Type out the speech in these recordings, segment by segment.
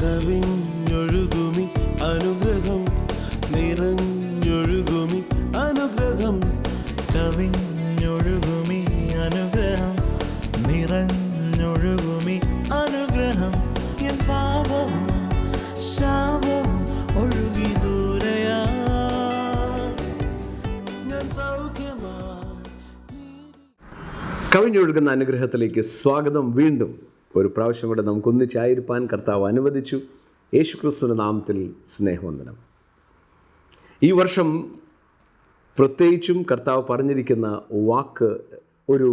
കവിഞ്ഞൊഴുകുമി അനുഗ്രഹം, നിറഞ്ഞൊഴുകുമി അനുഗ്രഹം, കവിഞ്ഞൊഴുകുമി അനുഗ്രഹം, നിറഞ്ഞൊഴുകുമി അനുഗ്രഹം. എൻ പാപവും ശാപവും ഒഴുകി ദൂരയാ, ഞാൻ സൗഖ്യമാ. കവിഞ്ഞൊഴുകുന്ന അനുഗ്രഹത്തിലേക്ക് സ്വാഗതം. വീണ്ടും ഒരു പ്രാവശ്യം കൂടെ നമുക്കൊന്നിച്ചായിരിക്കാൻ കർത്താവ് അനുവദിച്ചു. യേശുക്രിസ്തുവിന്റെ നാമത്തിൽ സ്നേഹവന്ദനം. ഈ വർഷം പ്രത്യേകിച്ചും കർത്താവ് പറഞ്ഞിരിക്കുന്ന വാക്ക് ഒരു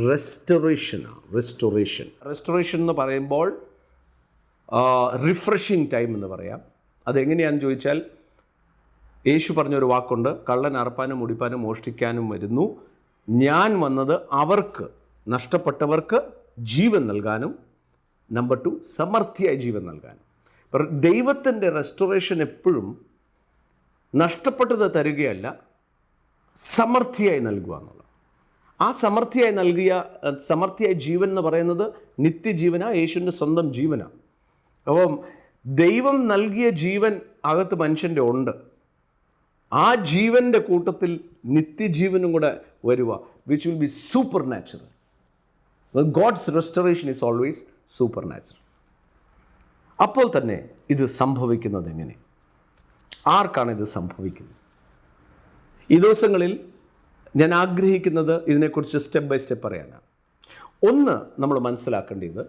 റെസ്റ്റോറേഷനാണ്. റെസ്റ്റോറേഷൻ എന്ന് പറയുമ്പോൾ റിഫ്രഷിങ് ടൈം എന്ന് പറയാം. അതെങ്ങനെയാണെന്ന് ചോദിച്ചാൽ, യേശു പറഞ്ഞൊരു വാക്കുണ്ട്, കള്ളൻ അറുപ്പാനും മുടിപ്പാനും മോഷ്ടിക്കാനും വരുന്നു, ഞാൻ വന്നത് അവർക്ക്, നഷ്ടപ്പെട്ടവർക്ക് ജീവൻ നൽകാനും, നമ്പർ 2 സമൃദ്ധിയായി ജീവൻ നൽകാനും. ദൈവത്തിൻ്റെ റെസ്റ്റോറേഷൻ എപ്പോഴും നഷ്ടപ്പെട്ടത് തരികയല്ല, സമൃദ്ധിയായി നൽകുക എന്നുള്ളത്. ആ സമൃദ്ധിയായി ജീവൻ എന്ന് പറയുന്നത് നിത്യജീവനാണ്, യേശുവിൻ്റെ സ്വന്തം ജീവനാണ്. അപ്പം ദൈവം നൽകിയ ജീവൻ അകത്ത് മനുഷ്യൻ്റെ ഉണ്ട്. ആ ജീവൻ്റെ കൂട്ടത്തിൽ നിത്യജീവനും കൂടെ വരിക, which will be supernatural. God's restoration is always supernatural. അപ്പോൾ തന്നെ ഇത് സംഭവിക്കുന്നത് എങ്ങനെ? ആർക്കാണ് ഇത് സംഭവിക്കുന്നത്? ഈ ദിവസങ്ങളിൽ ഞാൻ ആഗ്രഹിക്കുന്നത് ഇതിനെക്കുറിച്ച് സ്റ്റെപ്പ് ബൈ സ്റ്റെപ്പ് പറയാനാണ്. ഒന്ന്, നമ്മൾ മനസ്സിലാക്കേണ്ടത്,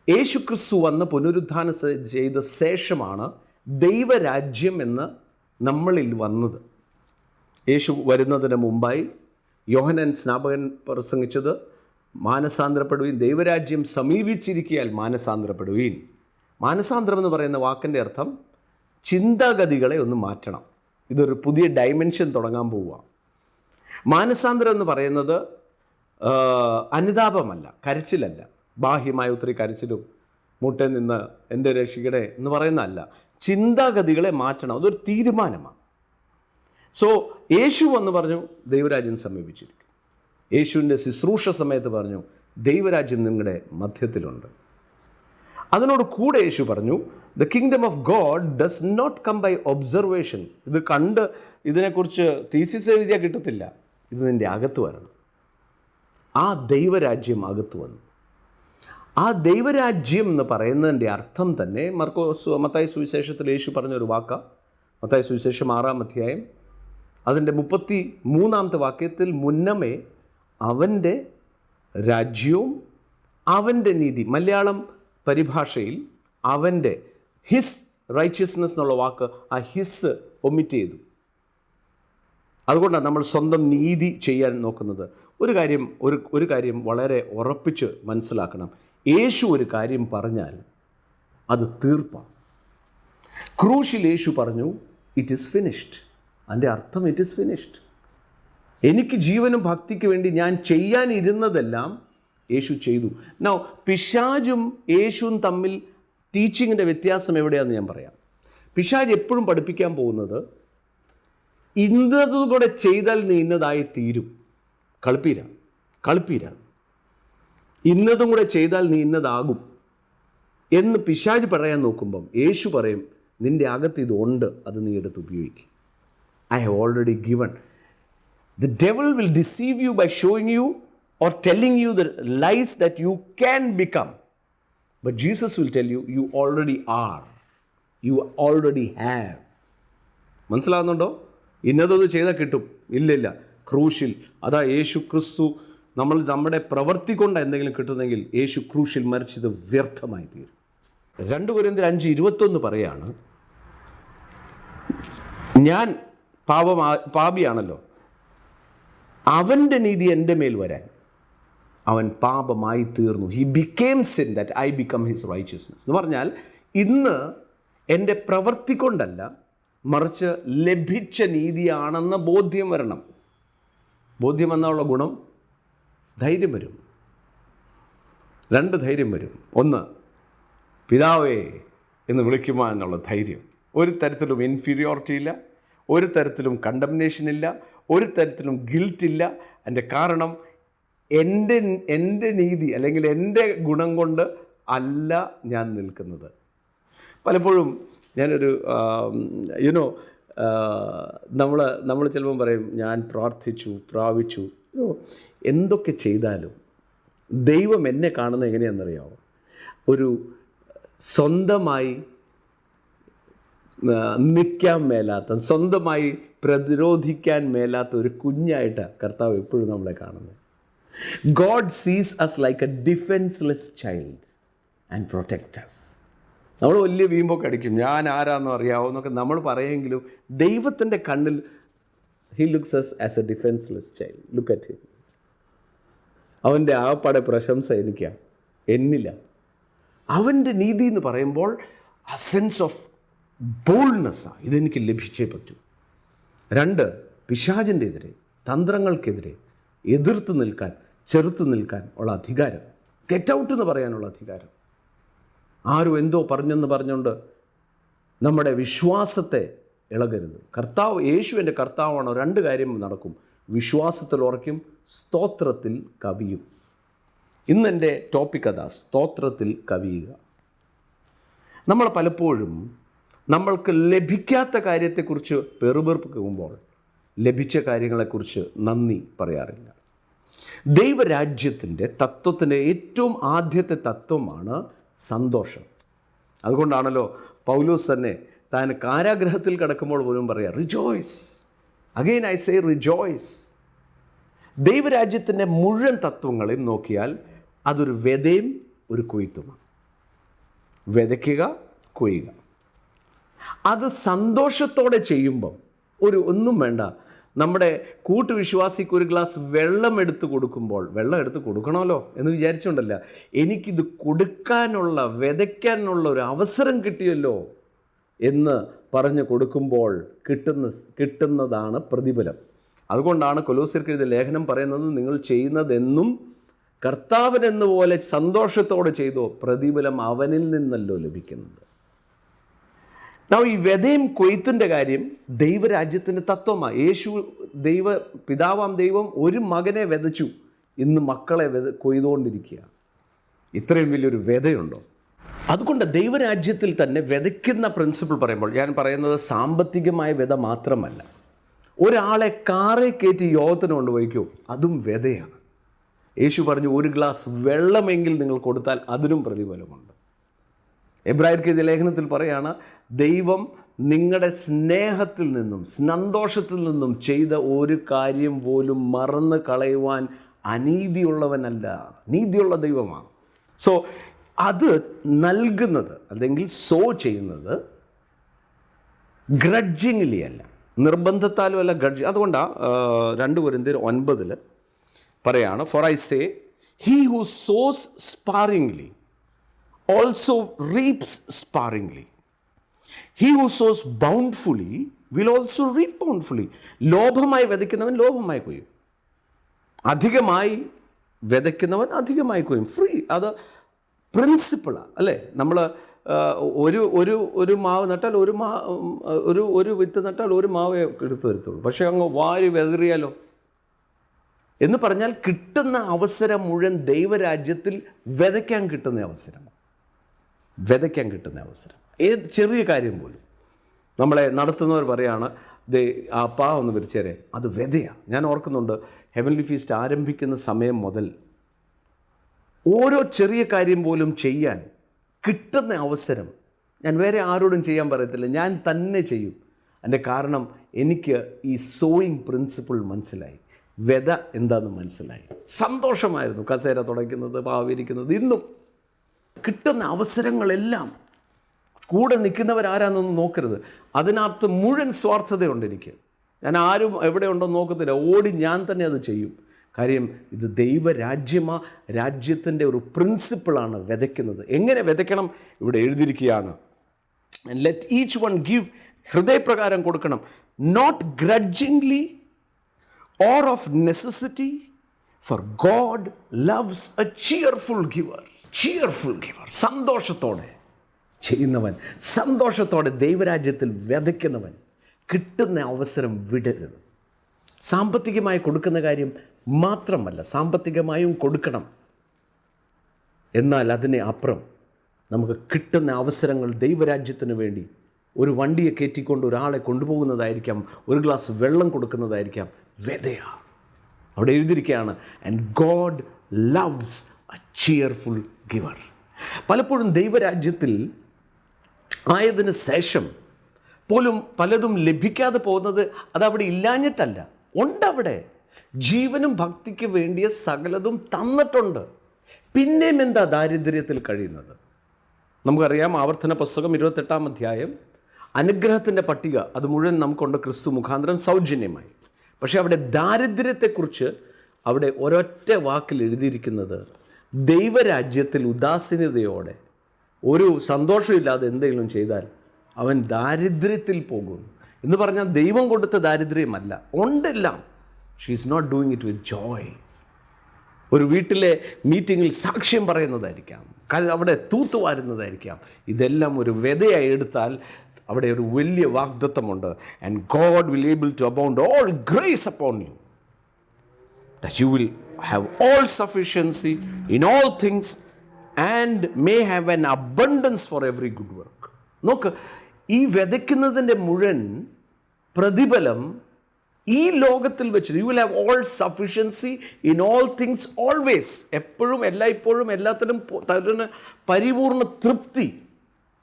യേശുക്രിസ്തു വന്ന് പുനരുദ്ധാനം ചെയ്ത ശേഷമാണ് ദൈവരാജ്യം എന്ന് നമ്മളിൽ വന്നത്. യേശു വരുന്നതിന് മുമ്പായി യോഹന്നാൻ സ്നാപകൻ പ്രസംഗിച്ചത്, മാനസാന്തരപ്പെടുവീൻ, ദൈവരാജ്യം സമീപിച്ചിരിക്കയാൽ മാനസാന്തരപ്പെടുവീൻ. മാനസാന്തരം എന്ന് പറയുന്ന വാക്കിൻ്റെ അർത്ഥം ചിന്താഗതികളെ ഒന്ന് മാറ്റണം. ഇതൊരു പുതിയ ഡൈമെൻഷൻ തുടങ്ങാൻ പോവുക. മാനസാന്തരം എന്ന് പറയുന്നത് അനുതാപമല്ല, കരച്ചിലല്ല, ബാഹ്യമായ ഒത്തിരി കരച്ചിലും മുട്ടയിൽ നിന്ന് എൻ്റെ രക്ഷിക്കണേ എന്ന് പറയുന്നതല്ല. ചിന്താഗതികളെ മാറ്റണം, അതൊരു തീരുമാനമാണ്. സോ യേശു എന്ന് പറഞ്ഞു ദൈവരാജ്യം സമീപിച്ചിരിക്കും. യേശുവിൻ്റെ ശുശ്രൂഷ സമയത്ത് പറഞ്ഞു ദൈവരാജ്യം നിങ്ങളുടെ മധ്യത്തിലുണ്ട്. അതിനോട് കൂടെ യേശു പറഞ്ഞു, the kingdom of God does not come by observation. ഇത് കണ്ട് ഇതിനെക്കുറിച്ച് തീസിസ് എഴുതിയാൽ കിട്ടത്തില്ല, ഇത് നിൻ്റെ അകത്ത് വരണം. ആ ദൈവരാജ്യം അകത്ത് വന്നു. ആ ദൈവരാജ്യം എന്ന് പറയുന്നതിൻ്റെ അർത്ഥം തന്നെ മത്തായി സുവിശേഷത്തിൽ യേശു പറഞ്ഞൊരു വാക്കാണ്. മത്തായി സുവിശേഷം 6-ാം അധ്യായം അതിൻ്റെ 33-ാമത്തെ വാക്യത്തിൽ, മുന്നമേ അവൻ്റെ രാജ്യവും അവൻ്റെ നീതി, മലയാളം പരിഭാഷയിൽ അവൻ്റെ, ഹിസ് റൈച്ചിയസ്നെസ് എന്നുള്ള വാക്ക് ആ ഹിസ് ഒമിറ്റ് ചെയ്തു. അതുകൊണ്ടാണ് നമ്മൾ സ്വന്തം നീതി ചെയ്യാൻ നോക്കുന്നത്. ഒരു കാര്യം വളരെ ഉറപ്പിച്ച് മനസ്സിലാക്കണം. യേശു ഒരു കാര്യം പറഞ്ഞാൽ അത് തീർപ്പാണ്. ക്രൂശിൽ യേശു പറഞ്ഞു ഇറ്റ് ഈസ് ഫിനിഷ്ഡ്. അതിൻ്റെ അർത്ഥം ഇറ്റ് ഈസ് ഫിനിഷ്ഡ്. എനിക്ക് ജീവനും ഭക്തിക്ക് വേണ്ടി ഞാൻ ചെയ്യാനിരുന്നതെല്ലാം യേശു ചെയ്തു. നൗ പിശാചും യേശുവും തമ്മിൽ ടീച്ചിങ്ങിൻ്റെ വ്യത്യാസം എവിടെയാണെന്ന് ഞാൻ പറയാം. പിശാച് എപ്പോഴും പഠിപ്പിക്കാൻ പോകുന്നത്, ഇന്നതും കൂടെ ചെയ്താൽ നീ ഇന്നതായി തീരും. കളിപ്പീര ഇന്നതും കൂടെ ചെയ്താൽ നീ ഇന്നതാകും എന്ന് പിശാച് പറയാൻ നോക്കുമ്പം യേശു പറയും, നിൻ്റെ അകത്ത് ഇതുണ്ട്, അത് നീ എടുത്ത് ഉപയോഗിക്കും. I have already given. The devil will deceive you by showing you or telling you the lies that you can become. But Jesus will tell you, you already are. You already have. മനസ്സിലാകുന്നുണ്ടോ? ഇന്നതൊത് ചെയ്താൽ കിട്ടും. ഇല്ലില്ല. ക്രൂശിൽ അതാ യേശു ക്രിസ്തു നമ്മുടെ പ്രവൃത്തി കൊണ്ട് എന്തെങ്കിലും കിട്ടുന്നെങ്കിൽ യേശു ക്രൂശിൽ മരിച്ചത് വ്യർത്ഥമായി തീരും. 2 കൊരിന്ത്യർ 5:21 പറയാണ്, ഞാൻ പാപിയാണല്ലോ, അവൻ്റെ നീതി എൻ്റെ മേൽ വരാൻ അവൻ പാപമായി തീർന്നു. He became sin that I become his righteousness. എന്ന് പറഞ്ഞാൽ ഇന്ന് എൻ്റെ പ്രവൃത്തി കൊണ്ടല്ല, മറിച്ച് ലഭിച്ച നീതിയാണെന്ന ബോധ്യം വരണം. ബോധ്യം എന്നുള്ള ഗുണം ധൈര്യം വരും. 2 ധൈര്യം വരും. 1, പിതാവേ എന്ന് വിളിക്കുവാനുള്ള ധൈര്യം. ഒരു തരത്തിലും ഇൻഫീരിയോറിറ്റി ഇല്ല, ഒരു തരത്തിലും കണ്ടംനേഷൻ ഇല്ല, ഒരു തരത്തിലും ഗിൽറ്റില്ല. അതിൻ്റെ കാരണം എൻ്റെ നീതി അല്ലെങ്കിൽ എൻ്റെ ഗുണം കൊണ്ട് അല്ല ഞാൻ നിൽക്കുന്നത്. പലപ്പോഴും ഞാനൊരു നമ്മൾ ചിലപ്പം പറയും, ഞാൻ പ്രാപിച്ചു. എന്തൊക്കെ ചെയ്താലും ദൈവം എന്നെ കാണുന്നത് എങ്ങനെയാണെന്നറിയാമോ? ഒരു സ്വന്തമായി നിൽക്കാൻ മേലാത്ത, സ്വന്തമായി പ്രതിരോധിക്കാൻ മേലാത്ത ഒരു കുഞ്ഞായിട്ടാണ് കർത്താവ് എപ്പോഴും നമ്മളെ കാണുന്നത്. God sees us like a defenseless child and protect us. നമ്മൾ വലിയ വീമ്പൊക്കെ അടിക്കും, ഞാൻ ആരാണെന്ന് അറിയാവോ എന്നൊക്കെ നമ്മൾ പറയുമെങ്കിലും ദൈവത്തിൻ്റെ കണ്ണിൽ he looks as as a defenseless child. Look at him. അവൻ്റെ ആപ്പാടെ പ്രശംസ എന്നില്ല. അവൻ്റെ നീതി എന്ന് പറയുമ്പോൾ ആ സെൻസ് ഓഫ് ബോൾഡ്നെസ്സാണ്. ഇതെനിക്ക് ലഭിച്ചേ പറ്റൂ. 2, പിശാചിൻ്റെ എതിരെ, തന്ത്രങ്ങൾക്കെതിരെ എതിർത്ത് നിൽക്കാൻ, ചെറുത്ത് നിൽക്കാൻ ഉള്ള അധികാരം, ഗെറ്റ് ഔട്ട് എന്ന് പറയാനുള്ള അധികാരം. ആരും എന്തോ പറഞ്ഞുകൊണ്ട് നമ്മുടെ വിശ്വാസത്തെ ഇളകരുത്. യേശു എൻ്റെ കർത്താവാണോ? 2 കാര്യം നടക്കും. വിശ്വാസത്തിൽ ഉറയ്ക്കും, സ്തോത്രത്തിൽ കവിയും. ഇന്നെൻ്റെ ടോപ്പിക് അതാ, സ്തോത്രത്തിൽ കവിയുക. നമ്മൾ പലപ്പോഴും നമ്മൾക്ക് ലഭിക്കാത്ത കാര്യത്തെക്കുറിച്ച് പെറുപെറുപ്പിക്കുമ്പോൾ ലഭിച്ച കാര്യങ്ങളെക്കുറിച്ച് നന്ദി പറയാറില്ല. ദൈവരാജ്യത്തിൻ്റെ തത്വത്തിൻ്റെ ഏറ്റവും ആദ്യത്തെ തത്വമാണ് സന്തോഷം. അതുകൊണ്ടാണല്ലോ പൗലോസ് തന്നെ താൻ കാരാഗ്രഹത്തിൽ കിടക്കുമ്പോൾ പോലും പറയാം, rejoice. Again I say rejoice. ദൈവരാജ്യത്തിൻ്റെ മുഴുവൻ തത്വങ്ങളെയും നോക്കിയാൽ അതൊരു വിതയും ഒരു കൊയ്ത്തുമാണ്. വിതയ്ക്കുക, കൊയ്യുക. അത് സന്തോഷത്തോടെ ചെയ്യുമ്പം ഒന്നും വേണ്ട. നമ്മുടെ കൂട്ടുവിശ്വാസിക്ക് ഒരു ഗ്ലാസ് വെള്ളം എടുത്ത് കൊടുക്കുമ്പോൾ, വെള്ളം എടുത്ത് കൊടുക്കണമല്ലോ എന്ന് വിചാരിച്ചുകൊണ്ടല്ല, എനിക്കിത് കൊടുക്കാനുള്ള, വിതയ്ക്കാനുള്ള ഒരു അവസരം കിട്ടിയല്ലോ എന്ന് പറഞ്ഞ് കൊടുക്കുമ്പോൾ കിട്ടുന്നതാണ് പ്രതിഫലം. അതുകൊണ്ടാണ് കൊലോസ്യർക്ക് എഴുതിയ ലേഖനം പറയുന്നത്, നിങ്ങൾ ചെയ്യുന്നതെന്നും കർത്താവിനെന്ന പോലെ സന്തോഷത്തോടെ ചെയ്തോ, പ്രതിഫലം അവനിൽ നിന്നല്ലോ ലഭിക്കുന്നത്. ഈ വിതയും കൊയ്ത്തിൻ്റെ കാര്യം ദൈവരാജ്യത്തിൻ്റെ തത്വമാണ്. പിതാവാം ദൈവം ഒരു മകനെ വിതച്ചു, ഇന്ന് മക്കളെ കൊയ്തുകൊണ്ടിരിക്കുക. ഇത്രയും വലിയൊരു വിതയുണ്ടോ? അതുകൊണ്ട് ദൈവരാജ്യത്തിൽ തന്നെ വിതയ്ക്കുന്ന പ്രിൻസിപ്പിൾ പറയുമ്പോൾ ഞാൻ പറയുന്നത് സാമ്പത്തികമായ വിത മാത്രമല്ല. ഒരാളെ കാറെ കയറ്റി യോഗത്തിന് കൊണ്ടുപോയിക്കോ, അതും വിതയാണ്. യേശു പറഞ്ഞു, ഒരു ഗ്ലാസ് വെള്ളമെങ്കിൽ നിങ്ങൾ കൊടുത്താൽ അതിനും പ്രതിഫലമുണ്ട്. എബ്രായർക്ക് എഴുതിയ ലേഖനത്തിൽ പറയാണ്, ദൈവം നിങ്ങളുടെ സ്നേഹത്തിൽ നിന്നും സന്തോഷത്തിൽ നിന്നും ചെയ്ത ഒരു കാര്യം പോലും മറന്ന് കളയുവാൻ അനീതിയുള്ളവനല്ല, നീതിയുള്ള ദൈവമാണ്. സോ അത് നൽകുന്നത് അല്ലെങ്കിൽ ചെയ്യുന്നത് ഗ്രഡ്ജിംഗ്ലി അല്ല, നിർബന്ധത്താലും അല്ല, അതുകൊണ്ടാണ് 2 കൊരിന്ത്യർ 9 പറയാണ്, for I say he who sows sparingly also reaps sparingly. He who sows bountifully will also reap bountifully. ലോഭമായി വിതയ്ക്കുന്നവൻ ലോഭമായി കൊയ്യും, അധികമായി വിതയ്ക്കുന്നവൻ അധികമായി കൊയ്യും. ഫ്രീ, അത് പ്രിൻസിപ്പിളാണ് അല്ലേ? നമ്മൾ ഒരു മാവ് നട്ടാൽ ഒരു വിത്ത് നട്ടാൽ ഒരു മാവേ എടുത്തു വരത്തുള്ളൂ. പക്ഷേ അങ്ങ് വാരി വെതറിയാലോ എന്ന് പറഞ്ഞാൽ കിട്ടുന്ന അവസരം മുഴുവൻ ദൈവരാജ്യത്തിൽ വിതയ്ക്കാൻ കിട്ടുന്ന അവസരമാണ്. ഏത് ചെറിയ കാര്യം പോലും നമ്മളെ നടത്തുന്നവർ പറയാണ്, അപ്പാ ഒന്ന് വിരിച്ചേരെ, അത് വിതയാണ്. ഞാൻ ഓർക്കുന്നുണ്ട്, ഹെവൻലി ഫീസ്റ്റ് ആരംഭിക്കുന്ന സമയം മുതൽ ഓരോ ചെറിയ കാര്യം പോലും ചെയ്യാൻ കിട്ടുന്ന അവസരം ഞാൻ വേറെ ആരോടും ചെയ്യാൻ പറയത്തില്ല, ഞാൻ തന്നെ ചെയ്യും. അതിൻ്റെ കാരണം എനിക്ക് ഈ സോയിങ് പ്രിൻസിപ്പിൾ മനസ്സിലായി, വിത എന്താണെന്ന് മനസ്സിലായി. സന്തോഷമായിരുന്നു കസേര തുടയ്ക്കുന്നത്, പാവിരിക്കുന്നത്. ഇന്നും കിട്ടുന്ന അവസരങ്ങളെല്ലാം കൂടെ നിൽക്കുന്നവരാരാന്നൊന്നും നോക്കരുത്, അതിനകത്ത് മുഴുവൻ സ്വാർത്ഥതയുണ്ട് എനിക്ക്. ഞാൻ ആരും എവിടെ ഉണ്ടോ നോക്കത്തില്ല, ഓടി ഞാൻ തന്നെ അത് ചെയ്യും. കാര്യം ഇത് ദൈവരാജ്യമാണ്, രാജ്യത്തിൻ്റെ ഒരു പ്രിൻസിപ്പിളാണ് വിതയ്ക്കുന്നത്. എങ്ങനെ വിതയ്ക്കണം ഇവിടെ എഴുതിയിരിക്കുകയാണ്, ലെറ്റ് ഈച്ച് വൺ ഗിവ്, ഹൃദയപ്രകാരം കൊടുക്കണം, not ഗ്രഡ്ജിംഗ്ലി or of necessity, for God loves a cheerful giver. സന്തോഷത്തോടെ ചെയ്യുന്നവൻ, സന്തോഷത്തോടെ ദൈവരാജ്യത്തിൽ വിതയ്ക്കുന്നവൻ കിട്ടുന്ന അവസരം വിടരുത്. സാമ്പത്തികമായി കൊടുക്കുന്ന കാര്യം മാത്രമല്ല, സാമ്പത്തികമായും കൊടുക്കണം. എന്നാൽ അതിന് അപ്പുറം നമുക്ക് കിട്ടുന്ന അവസരങ്ങൾ ദൈവരാജ്യത്തിന് വേണ്ടി ഒരു വണ്ടിയെ കയറ്റിക്കൊണ്ട് ഒരാളെ കൊണ്ടുപോകുന്നതായിരിക്കാം, ഒരു ഗ്ലാസ് വെള്ളം കൊടുക്കുന്നതായിരിക്കാം. വിതയാ അവിടെ എഴുതിയിരിക്കുകയാണ്, and God loves a cheerful giver. പലപ്പോഴും ദൈവരാജ്യത്തിൽ ആയതിനു ശേഷം പോലും പലതും ലഭിക്കാതെ പോകുന്നത് അതവിടെ ഇല്ലാഞ്ഞിട്ടല്ല, ഉണ്ടവിടെ. ജീവനും ഭക്തിക്ക് വേണ്ടിയ സകലതും തന്നിട്ടുണ്ട്. പിന്നെയും എന്താ ദാരിദ്ര്യത്തിൽ കഴിയുന്നത്? നമുക്കറിയാം, ആവർത്തന പുസ്തകം 28-ാം അധ്യായം, അനുഗ്രഹത്തിൻ്റെ പട്ടിക അത് മുഴുവൻ നമുക്കുണ്ട് ക്രിസ്തു മുഖാന്തരം സൗജന്യമായി. പക്ഷേ അവിടെ ദാരിദ്ര്യത്തെക്കുറിച്ച് അവിടെ ഒരൊറ്റ വാക്കിൽ എഴുതിയിരിക്കുന്നത്, ദൈവരാജ്യത്തിൽ ഉദാസീനതയോടെ ഒരു സന്തോഷമില്ലാതെ എന്തെങ്കിലും ചെയ്താൽ അവൻ ദാരിദ്ര്യത്തിൽ പോകും എന്ന് പറഞ്ഞാൽ ദൈവം കൊടുത്ത ദാരിദ്ര്യമല്ല, ഉണ്ടെല്ലാം. She is not doing it with joy. ഒരു വീട്ടിലെ മീറ്റിങ്ങിൽ സാക്ഷ്യം പറയുന്നതായിരിക്കാം, അവിടെ തൂത്തുവാരുന്നതായിരിക്കാം. ഇതെല്ലാം ഒരു വിതയായി എടുത്താൽ അവിടെ ഒരു വലിയ വാഗ്ദത്തമുണ്ട്. And God will able to abound all grace upon you, that you will have all sufficiency in all things and may have an abundance for every good work. നോക്ക്, ഈ വിതയ്ക്കുന്നതിൻ്റെ മുഴുവൻ പ്രതിഫലം ഈ ലോകത്തിൽ വെച്ചിട്ട്, you will have all sufficiency in all things always, എപ്പോഴും എല്ലായ്പ്പോഴും എല്ലാത്തിനും തരുന്ന പരിപൂർണ തൃപ്തി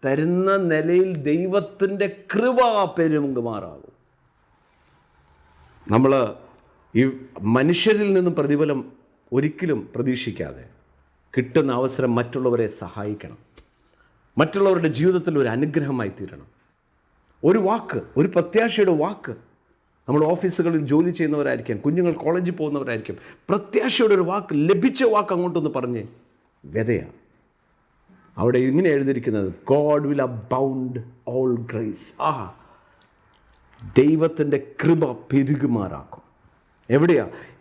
തരുന്ന നിലയിൽ ദൈവത്തിൻ്റെ കൃപ പെരുമാറാകും. നമ്മൾ ഈ മനുഷ്യരിൽ നിന്നും പ്രതിഫലം ഒരിക്കലും പ്രതീക്ഷിക്കാതെ കിട്ടുന്ന അവസരം മറ്റുള്ളവരെ സഹായിക്കണം, മറ്റുള്ളവരുടെ ജീവിതത്തിൽ ഒരു അനുഗ്രഹമായി തീരണം. ഒരു വാക്ക്, ഒരു പ്രത്യാശയുടെ വാക്ക്. നമ്മൾ ഓഫീസുകളിൽ ജോലി ചെയ്യുന്നവരായിരിക്കാം, കുഞ്ഞുങ്ങൾ കോളേജിൽ പോകുന്നവരായിരിക്കും, പ്രത്യാശയുടെ ഒരു വാക്ക്, ലഭിച്ച വാക്ക് അങ്ങോട്ടൊന്ന് പറഞ്ഞ് വിതയാണ്. അവിടെ ഇങ്ങനെ എഴുതിയിരിക്കുന്നത്, God will abound all grace. ദൈവത്തിൻ്റെ കൃപ പെരുകുമാറാക്കും.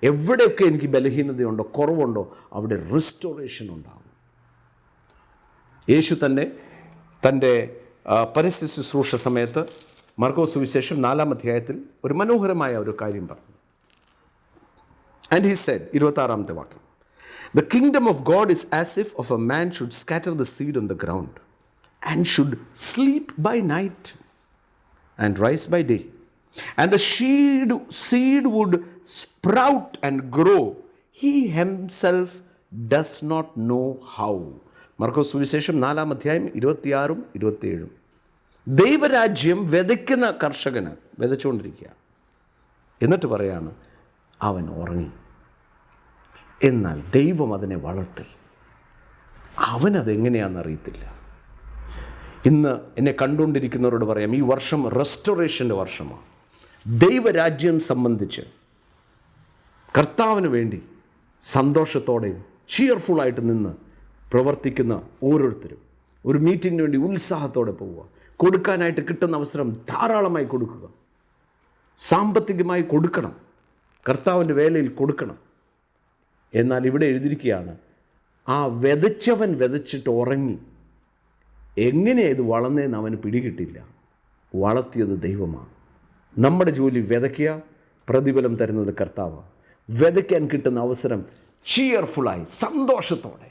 എവിടെയൊക്കെ എനിക്ക് ബലഹീനതയുണ്ടോ, കുറവുണ്ടോ, അവിടെ റിസ്റ്റോറേഷൻ ഉണ്ടാകും. യേശു തന്നെ തൻ്റെ പരസ്യ ശുശ്രൂഷ സമയത്ത് മർക്കോസ് സുവിശേഷം 4-ാം അധ്യായത്തിൽ ഒരു മനോഹരമായ ഒരു കാര്യം പറഞ്ഞു. ആൻഡ് ഹി സെഡ്, 26-ാമത്തെ വാക്യം, the kingdom of God is as if of a man should scatter the seed on the ground and should sleep by night and rise by day, and the seed would sprout and grow, he himself does not know how. മർക്കോസ് സുവിശേഷം 4-ാം അധ്യായം 26-ഉം 27-ഉം. ദൈവരാജ്യം വിതയ്ക്കുന്ന കർഷകന് വിതച്ചുകൊണ്ടിരിക്കുക. എന്നിട്ട് പറയാണ്, അവൻ ഉറങ്ങി. എന്നാൽ ദൈവം അതിനെ വളർത്തി. അവനതെങ്ങനെയാണെന്നറിയത്തില്ല. ഇന്ന് എന്നെ കണ്ടുകൊണ്ടിരിക്കുന്നവരോട് പറയാം, ഈ വർഷം റെസ്റ്റോറേഷൻ്റെ വർഷമാണ്. ദൈവരാജ്യം സംബന്ധിച്ച് കർത്താവിന് വേണ്ടി സന്തോഷത്തോടെയും ചിയർഫുള്ളായിട്ട് നിന്ന് പ്രവർത്തിക്കുന്ന ഓരോരുത്തരും ഒരു മീറ്റിങ്ങിന് വേണ്ടി ഉത്സാഹത്തോടെ പോവുക. കൊടുക്കാനായിട്ട് കിട്ടുന്ന അവസരം ധാരാളമായി കൊടുക്കുക. സാമ്പത്തികമായി കൊടുക്കണം, കർത്താവിൻ്റെ വേലയിൽ കൊടുക്കണം. എന്നാൽ ഇവിടെ എഴുതിയിരിക്കുകയാണ്, ആ വിതച്ചവൻ വിതച്ചിട്ട് ഉറങ്ങി. എങ്ങനെയാണ് ഇത് വളർന്നതെന്ന് അവന് പിടികിട്ടില്ല. വളർത്തിയത് ദൈവമാണ്. നമ്മുടെ ജോലി വിതയ്ക്കുക, പ്രതിഫലം തരുന്നത് കർത്താവാണ്. വിതയ്ക്കാൻ കിട്ടുന്ന അവസരം ചിയർഫുള്ളായി സന്തോഷത്തോടെ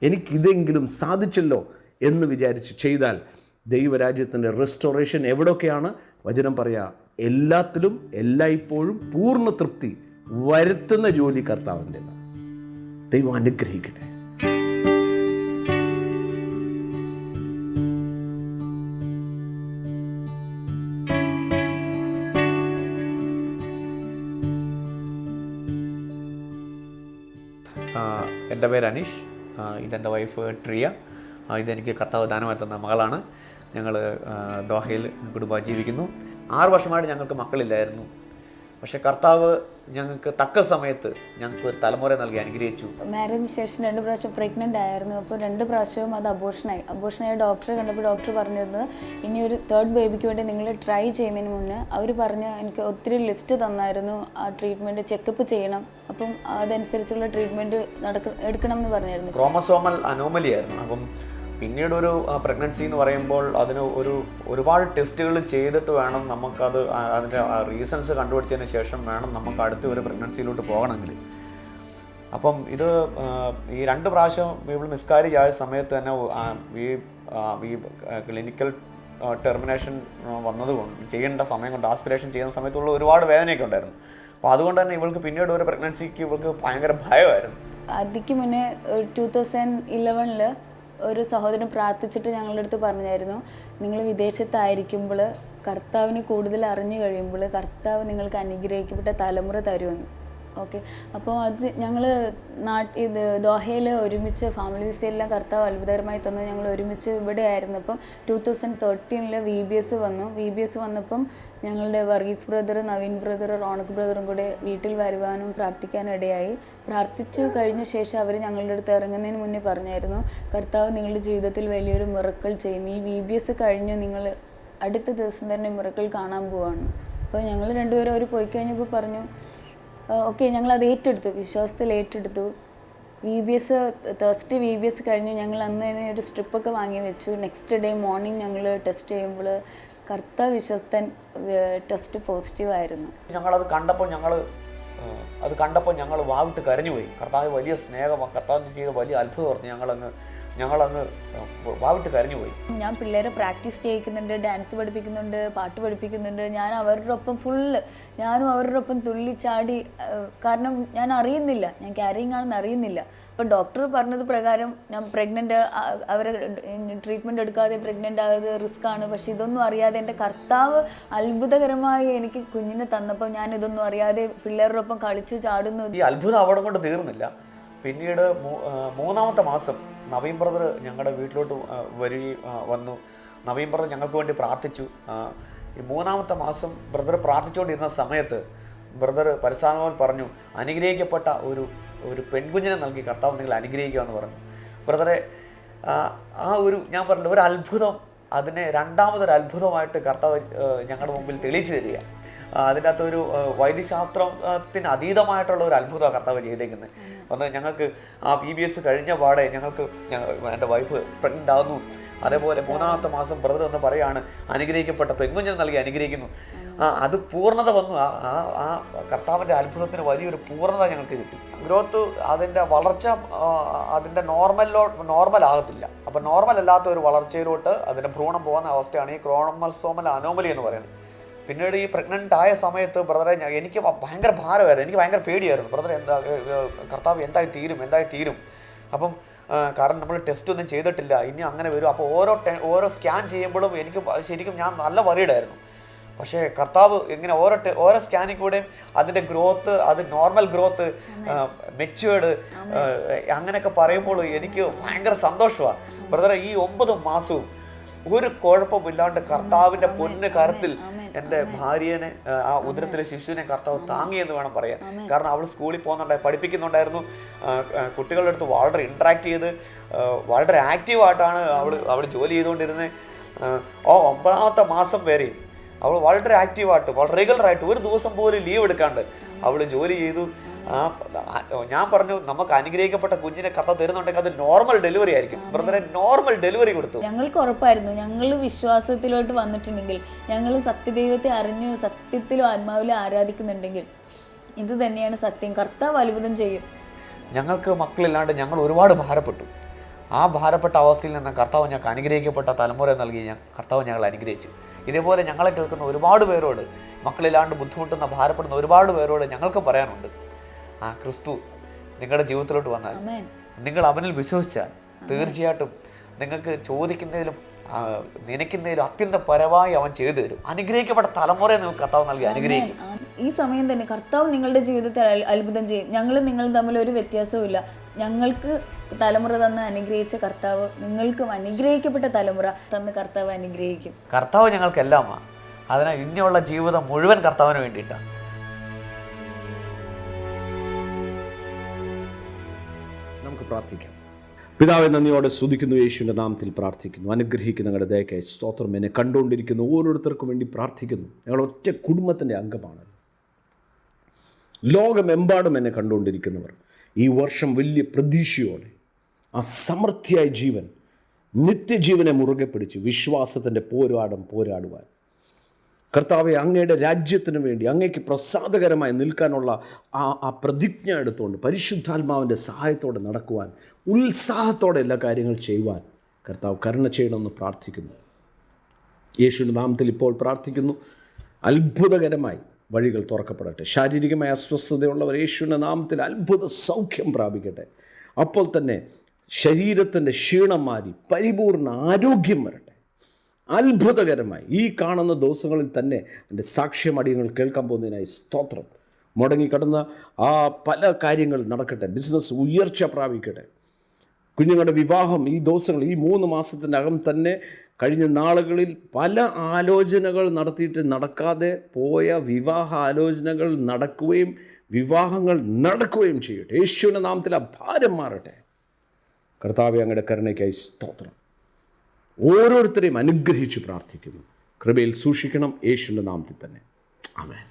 എനിക്കിതെങ്കിലും സാധിച്ചല്ലോ എന്ന് വിചാരിച്ച് ചെയ്താൽ ദൈവരാജ്യത്തിൻ്റെ റെസ്റ്റോറേഷൻ എവിടെയൊക്കെയാണ്? വചനം പറയാ, എല്ലാത്തിലും എല്ലായ്പ്പോഴും പൂർണ്ണ തൃപ്തി വരുത്തുന്ന ജോലി കർത്താവിൻ്റെതാണ്. ദൈവം അനുഗ്രഹിക്കട്ടെ. എൻ്റെ പേര് അനീഷ്, ഇതെൻ്റെ വൈഫ് ട്രിയ. ഇതെനിക്ക് കർത്താവ് ദാനമായി തന്ന മകളാണ്. ഞങ്ങൾ ദോഹയിൽ കുടുംബം ജീവിക്കുന്നു. 6 വർഷമായിട്ട് ഞങ്ങൾക്ക് മക്കളില്ലായിരുന്നു. പക്ഷേ കർത്താവ് ഞങ്ങൾക്ക് തക്ക സമയത്ത് ഞങ്ങൾക്ക് ഒരു തലമുറ നൽകി അനുഗ്രഹിച്ചു. മാരേജിന് ശേഷം 2 പ്രാവശ്യം പ്രഗ്നൻ്റ് ആയിരുന്നു. അപ്പോൾ 2 പ്രാവശ്യവും അത് അബോർഷനായി ഡോക്ടറെ കണ്ടപ്പോൾ ഡോക്ടർ പറഞ്ഞിരുന്നത്, ഇനി ഒരു 3rd ബേബിക്ക് വേണ്ടി നിങ്ങൾ ട്രൈ ചെയ്യുന്നതിന് മുന്നേ അവർ പറഞ്ഞ് എനിക്ക് ഒത്തിരി ലിസ്റ്റ് തന്നായിരുന്നു. ആ ട്രീറ്റ്മെൻറ്റ് ചെക്കപ്പ് ചെയ്യണം, അപ്പം അതനുസരിച്ചുള്ള ട്രീറ്റ്മെൻറ്റ് എടുക്കണം എന്ന് പറഞ്ഞായിരുന്നു. ക്രോമസോമൽ അനോമലി ആയിരുന്നു. അപ്പം പിന്നീട് ഒരു പ്രഗ്നൻസി എന്ന് പറയുമ്പോൾ അതിന് ഒരുപാട് ടെസ്റ്റുകൾ ചെയ്തിട്ട് വേണം നമുക്കത് അതിൻ്റെ റീസൺസ് കണ്ടുപിടിച്ചതിന് ശേഷം വേണം നമുക്ക് അടുത്ത ഒരു പ്രഗ്നൻസിയിലോട്ട് പോകണമെങ്കിൽ. അപ്പം ഇത് ഈ 2 പ്രാവശ്യം ഇവൾ മിസ്കാരേജ് ആയ സമയത്ത് തന്നെ ഈ ക്ലിനിക്കൽ ടെർമിനേഷൻ വന്നതുകൊണ്ട് ചെയ്യേണ്ട സമയം കൊണ്ട് ആസ്പിറേഷൻ ചെയ്യുന്ന സമയത്തുള്ള ഒരുപാട് വേദനയൊക്കെ ഉണ്ടായിരുന്നു. അപ്പോൾ അതുകൊണ്ട് തന്നെ ഇവൾക്ക് പിന്നീട് ഒരു പ്രഗ്നൻസിക്ക് ഇവൾക്ക് ഭയങ്കര ഭയമായിരുന്നു. അതിക്ക് മുന്നേ 2011 ഒരു സഹോദരൻ പ്രാർത്ഥിച്ചിട്ട് ഞങ്ങളുടെ അടുത്ത് പറഞ്ഞായിരുന്നു, നിങ്ങൾ വിദേശത്തായിരിക്കുമ്പോൾ കർത്താവിന് കൂടുതൽ അറിഞ്ഞു കഴിയുമ്പോൾ കർത്താവ് നിങ്ങൾക്ക് അനുഗ്രഹിക്കപ്പെട്ട തലമുറ തരുമെന്ന്. ഓക്കെ, അപ്പോൾ അത് ഞങ്ങൾ ദോഹയിൽ ഒരുമിച്ച് ഫാമിലി വിസയെല്ലാം കർത്താവ് അത്ഭുതകരമായി തന്നു. ഞങ്ങൾ ഒരുമിച്ച് ഇവിടെ ആയിരുന്നപ്പം 2013 VBS വന്നു. VBS വന്നപ്പം ഞങ്ങളുടെ വർഗീസ് ബ്രദർ, നവീൻ ബ്രദർ, റോണക് ബ്രദറും കൂടെ വീട്ടിൽ വരുവാനും പ്രാർത്ഥിക്കാനും ഇടയായി. പ്രാർത്ഥിച്ചു കഴിഞ്ഞ ശേഷം അവർ ഞങ്ങളുടെ അടുത്ത് ഇറങ്ങുന്നതിന് മുന്നേ പറഞ്ഞായിരുന്നു, കർത്താവ് നിങ്ങളുടെ ജീവിതത്തിൽ വലിയൊരു മിറക്കിൾ ചെയ്യും. ഈ VBS കഴിഞ്ഞ് നിങ്ങൾ അടുത്ത ദിവസം തന്നെ മിറക്കിൾ കാണാൻ പോവാണ്. അപ്പോൾ ഞങ്ങൾ രണ്ടുപേരും അവർ പോയി കഴിഞ്ഞപ്പോൾ പറഞ്ഞു, ഓക്കെ, ഞങ്ങളത് ഏറ്റെടുത്തു, വിശ്വാസത്തിൽ ഏറ്റെടുത്തു. VBS തേഴ്സ്ഡേ VBS കഴിഞ്ഞ് ഞങ്ങൾ അന്ന് തന്നെ ഒരു സ്ട്രിപ്പൊക്കെ വാങ്ങി വെച്ചു. നെക്സ്റ്റ് ഡേ മോർണിംഗ് ഞങ്ങൾ ടെസ്റ്റ് ചെയ്യുമ്പോൾ കർത്താവ് വിശ്വസ്തൻ ടെസ്റ്റ് പോസിറ്റീവായിരുന്നു. ഞങ്ങളത് കണ്ടപ്പോൾ ഞങ്ങൾ വാവിട്ട് കരഞ്ഞുപോയി. കർത്താവ് വലിയ സ്നേഹം, കർത്താവിന് ചെയ്ത വലിയ അത്ഭുതം പറഞ്ഞ് ഞങ്ങളങ്ങ് വാവിട്ട് കരഞ്ഞുപോയി. ഞാൻ പിള്ളേരെ പ്രാക്ടീസ് ചെയ്യിക്കുന്നുണ്ട്, ഡാൻസ് പഠിപ്പിക്കുന്നുണ്ട്, പാട്ട് പഠിപ്പിക്കുന്നുണ്ട്. ഞാൻ അവരുടെ ഒപ്പം ഞാനും അവരുടെ ഒപ്പം തുള്ളിച്ചാടി. കാരണം ഞാൻ അറിയുന്നില്ല, ഞാൻ ക്യാരിങ് ആണെന്ന് അറിയുന്നില്ല. അപ്പോൾ ഡോക്ടർ പറഞ്ഞത് പ്രകാരം ഞാൻ പ്രഗ്നൻ്റ്, അവരെ ട്രീറ്റ്മെൻറ്റ് എടുക്കാതെ പ്രഗ്നൻ്റ് ആയത് റിസ്ക് ആണ്. പക്ഷെ ഇതൊന്നും അറിയാതെ എൻ്റെ കർത്താവ് അത്ഭുതകരമായി എനിക്ക് കുഞ്ഞിനെ തന്നപ്പോൾ ഞാൻ ഇതൊന്നും അറിയാതെ പിള്ളേരുടെ ഒപ്പം കളിച്ച് ചാടുന്നു. ഈ അത്ഭുതം അവിടെ കൊണ്ട് തീർന്നില്ല. പിന്നീട് 3-ാമത്തെ മാസം നവീൻ ബ്രദർ ഞങ്ങളുടെ വീട്ടിലോട്ട് വന്നു. നവീൻ ബ്രദർ ഞങ്ങൾക്ക് വേണ്ടി പ്രാർത്ഥിച്ചു. ഈ 3-ാമത്തെ മാസം ബ്രദർ പ്രാർത്ഥിച്ചുകൊണ്ടിരുന്ന സമയത്ത് ബ്രദർ പരിശുദ്ധാത്മാവിൽ പറഞ്ഞു, അനുഗ്രഹിക്കപ്പെട്ട ഒരു പെൺകുഞ്ഞിനെ നൽകി കർത്താവ് നിങ്ങൾ അനുഗ്രഹിക്കുക എന്ന് പറഞ്ഞു. ബ്രദറെ, ഞാൻ പറഞ്ഞില്ല, ഒരു അത്ഭുതം, അതിനെ 2ാമതൊരു അത്ഭുതമായിട്ട് കർത്താവ് ഞങ്ങളുടെ മുമ്പിൽ തെളിയിച്ചു തരിക. അതിൻ്റെ അകത്തൊരു വൈദ്യശാസ്ത്രത്തിന് അതീതമായിട്ടുള്ള ഒരു അത്ഭുതമാണ് കർത്താവ് ചെയ്തേക്കുന്നത്. ഒന്ന് ഞങ്ങൾക്ക് VBS കഴിഞ്ഞ പാടെ എൻ്റെ വൈഫ് പ്രഗ്നൻ്റ് ആകുന്നു. അതേപോലെ 3-ാമത്തെ മാസം ബ്രദർ ഒന്ന് പറയുകയാണ്, അനുഗ്രഹിക്കപ്പെട്ട പെൺകുഞ്ഞിനെ നൽകി അനുഗ്രഹിക്കുന്നു. അത് പൂർണ്ണത വന്നു. ആ കർത്താവിൻ്റെ അത്ഭുതത്തിന് വലിയൊരു പൂർണ്ണത ഞങ്ങൾക്ക് കിട്ടി. ഗ്രോത്ത്, അതിൻ്റെ വളർച്ച അതിൻ്റെ നോർമൽ ആകത്തില്ല. അപ്പോൾ നോർമൽ അല്ലാത്ത ഒരു വളർച്ചയിലോട്ട് അതിൻ്റെ ഭ്രൂണം പോകുന്ന അവസ്ഥയാണ് ഈ ക്രോമസോമൽ അനോമലി എന്ന് പറയുന്നത്. പിന്നീട് ഈ പ്രഗ്നൻ്റ് ആയ സമയത്ത് ബ്രദറെ എനിക്ക് ഭയങ്കര ഭാരമായിരുന്നു, എനിക്ക് ഭയങ്കര പേടിയായിരുന്നു. ബ്രദറെ, കർത്താവ് എന്തായി തീരും. അപ്പം കാരണം നമ്മൾ ടെസ്റ്റ് ഒന്നും ചെയ്തിട്ടില്ല, ഇനി അങ്ങനെ വരും. അപ്പോൾ ഓരോ സ്കാൻ ചെയ്യുമ്പോഴും എനിക്ക് ശരിക്കും ഞാൻ നല്ല വറീഡായിരുന്നു. പക്ഷേ കർത്താവ് ഇങ്ങനെ ഓരോ സ്കാനിൽ കൂടെയും അതിൻ്റെ ഗ്രോത്ത്, അത് നോർമൽ ഗ്രോത്ത്, മെച്യൂർഡ്, അങ്ങനെയൊക്കെ പറയുമ്പോൾ എനിക്ക് ഭയങ്കര സന്തോഷമാണ്. ബ്രദറെ, ഈ 9 മാസവും ഒരു കുഴപ്പമില്ലാണ്ട് കർത്താവിൻ്റെ പൊന്ന് കരത്തിൽ എൻ്റെ ഭാര്യനെ, ആ ഉദരത്തിലെ ശിശുവിനെ കർത്താവ് താങ്ങിയെന്ന് വേണം പറയാൻ. കാരണം അവൾ സ്കൂളിൽ പഠിപ്പിക്കുന്നുണ്ടായിരുന്നു. കുട്ടികളുടെ അടുത്ത് വളരെ ഇൻട്രാക്ട് ചെയ്ത് വളരെ ആക്റ്റീവായിട്ടാണ് അവൾ ജോലി ചെയ്തുകൊണ്ടിരുന്നത്. 9-ാമത്തെ മാസം വരെ അവൾ വളരെ ആക്റ്റീവായിട്ട്, വളരെ റെഗുലറായിട്ട്, ഒരു ദിവസം പോലും ലീവ് എടുക്കാണ്ട് അവൾ ജോലി ചെയ്തു. ഞാൻ പറഞ്ഞു, നമുക്ക് അനുഗ്രഹിക്കപ്പെട്ട കുഞ്ഞിനെ കർത്താവ് തരുന്നുണ്ടെങ്കിൽ അത് നോർമൽ ഡെലിവറി ആയിരിക്കും. ബ്രദറെ, നോർമൽ ഡെലിവറി കൊടുത്തു. ഞങ്ങൾക്ക് ഉറപ്പായിരുന്നു, ഞങ്ങൾ വിശ്വാസത്തിലോട്ട് വന്നിട്ടുണ്ടെങ്കിൽ, ഞങ്ങൾ സത്യദൈവത്തെ അറിഞ്ഞ് സത്യത്തിലും ആത്മാവിലും ആരാധിക്കുന്നുണ്ടെങ്കിൽ ഇത് തന്നെയാണ് സത്യം, കർത്താവ് അത്ഭുതം ചെയ്യും. ഞങ്ങൾക്ക് മക്കളില്ലാണ്ട് ഞങ്ങൾ ഒരുപാട് ഭാരപ്പെട്ടു. ആ ഭാരപ്പെട്ട അവസ്ഥയിൽ നിന്ന് കർത്താവ് ഞങ്ങൾക്ക് അനുഗ്രഹിക്കപ്പെട്ട തലമുറ നൽകി കർത്താവ് ഞങ്ങൾ അനുഗ്രഹിച്ചു. ഇതേപോലെ ഞങ്ങളെ കേൾക്കുന്ന ഒരുപാട് പേരോട്, മക്കളില്ലാണ്ട് ബുദ്ധിമുട്ടുന്ന ഭാരപ്പെടുന്ന ഒരുപാട് പേരോട് ഞങ്ങൾക്ക് പറയാനുണ്ട്, ആ ക്രിസ്തു നിങ്ങളുടെ ജീവിതത്തിലോട്ട് വന്നാൽ, നിങ്ങൾ അവനിൽ വിശ്വസിച്ചാൽ തീർച്ചയായിട്ടും നിങ്ങൾക്ക് ചോദിക്കുന്നതിലും നനയ്ക്കുന്നതിലും അത്യന്തം പരമായി അവൻ ചെയ്തു തരും. അനുഗ്രഹിക്കപ്പെട്ട തലമുറയെ നിങ്ങൾക്ക് കർത്താവ് നൽകി അനുഗ്രഹിക്കും. ഈ സമയം തന്നെ കർത്താവ് നിങ്ങളുടെ ജീവിതത്തിൽ അത്ഭുതം ചെയ്യും. നിങ്ങളും തമ്മിൽ ഒരു വ്യത്യാസവും. ഞങ്ങൾക്ക് തലമുറ തന്ന് അനുഗ്രഹിച്ച കർത്താവ് നിങ്ങൾക്കും അനുഗ്രഹിക്കപ്പെട്ട തലമുറ തന്ന് കർത്താവ് അനുഗ്രഹിക്കും. കർത്താവ് ഞങ്ങൾക്ക് എല്ലാമാണ്. അതിനാൽ ഇനിയുള്ള ജീവിതം മുഴുവൻ കർത്താവിന് വേണ്ടിയിട്ടാണ്. നമുക്ക് പ്രാർത്ഥിക്കാം. പിതാവേ, നന്ദിയോടെ സ്തുതിക്കുന്നു, യേശുവിൻ്റെ നാമത്തിൽ പ്രാർത്ഥിക്കുന്നു. അനുഗ്രഹിക്കുന്ന ഞങ്ങളുടെ ദയക്കായി സ്തോത്രം. എന്നെ കണ്ടുകൊണ്ടിരിക്കുന്നു ഓരോരുത്തർക്കും വേണ്ടി പ്രാർത്ഥിക്കുന്നു. ഞങ്ങൾ ഒറ്റ കുടുംബത്തിൻ്റെ അംഗമാണ്. ലോകമെമ്പാടും എന്നെ കണ്ടുകൊണ്ടിരിക്കുന്നവർ ഈ വർഷം വലിയ പ്രതീക്ഷയോടെ ആ സമൃദ്ധിയായ ജീവൻ നിത്യജീവനെ മുറുകെ പിടിച്ച് വിശ്വാസത്തിൻ്റെ പോരാടുവാൻ കർത്താവെ, അങ്ങയുടെ രാജ്യത്തിനു വേണ്ടി അങ്ങേക്ക് പ്രസാദകരമായി നിൽക്കാനുള്ള ആ പ്രതിജ്ഞ എടുത്തുകൊണ്ട് പരിശുദ്ധാത്മാവിൻ്റെ സഹായത്തോടെ നടക്കുവാൻ, ഉത്സാഹത്തോടെ എല്ലാ കാര്യങ്ങൾ ചെയ്യുവാൻ കർത്താവ് കരുണ ചെയ്യണമെന്ന് പ്രാർത്ഥിക്കുന്നു. യേശുവിൻ്റെ നാമത്തിൽ ഇപ്പോൾ പ്രാർത്ഥിക്കുന്നു. അത്ഭുതകരമായി വഴികൾ തുറക്കപ്പെടട്ടെ. ശാരീരികമായ അസ്വസ്ഥതയുള്ളവർ യേശുവിൻ്റെ നാമത്തിൽ അത്ഭുത സൗഖ്യം പ്രാപിക്കട്ടെ. അപ്പോൾ തന്നെ ശരീരത്തിൻ്റെ ക്ഷീണം മാറി പരിപൂർണ ആരോഗ്യം വരട്ടെ. അത്ഭുതകരമായി ഈ കാണുന്ന ദിവസങ്ങളിൽ തന്നെ എൻ്റെ സാക്ഷ്യമടിയങ്ങൾ കേൾക്കാൻ പോകുന്നതിനായി സ്തോത്രം. മുടങ്ങിക്കിടന്ന ആ പല കാര്യങ്ങൾ നടക്കട്ടെ. ബിസിനസ് ഉയർച്ച പ്രാപിക്കട്ടെ. കുഞ്ഞുങ്ങളുടെ വിവാഹം ഈ ദിവസങ്ങൾ, ഈ 3 മാസത്തിനകം തന്നെ കഴിഞ്ഞ നാളുകളിൽ പല ആലോചനകൾ നടത്തിയിട്ട് നടക്കാതെ പോയ വിവാഹ ആലോചനകൾ നടക്കുകയും വിവാഹങ്ങൾ നടക്കുകയും ചെയ്യട്ടെ. യേശുവിൻ്റെ നാമത്തിൽ ആ ഭാരം മാറട്ടെ. കർത്താവെ, അങ്ങയുടെ കരുണയ്ക്കായി സ്തോത്രം. ഓരോരുത്തരെയും അനുഗ്രഹിച്ച് പ്രാർത്ഥിക്കുന്നു. കൃപയിൽ സൂക്ഷിക്കണം. യേശുവിൻ്റെ നാമത്തിൽ തന്നെ. ആമേൻ.